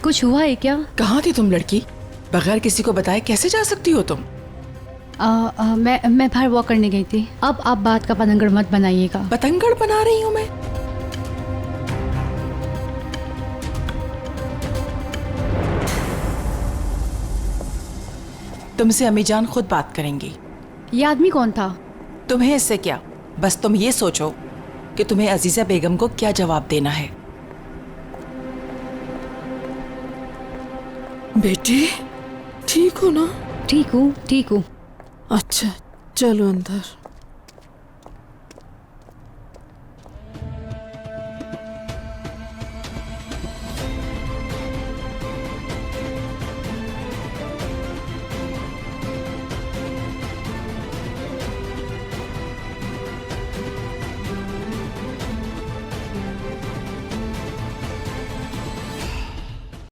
कुछ हुआ है क्या? कहाँ थी तुम लड़की? बगैर किसी को बताए कैसे जा सकती हो तुम? मैं बाहर वॉक करने गई थी। अब आप बात का पतंगड़ मत बनाइएगा। पतंगड़ बना रही हूँ मैं? तुमसे अम्मी जान खुद बात करेंगी। ये आदमी कौन था? तुम्हें इससे क्या, बस तुम ये सोचो कि तुम्हें अजीजा बेगम को क्या जवाब देना है। बेटी ठीक हो ना? ठीक हूँ। अच्छा चलो अंदर।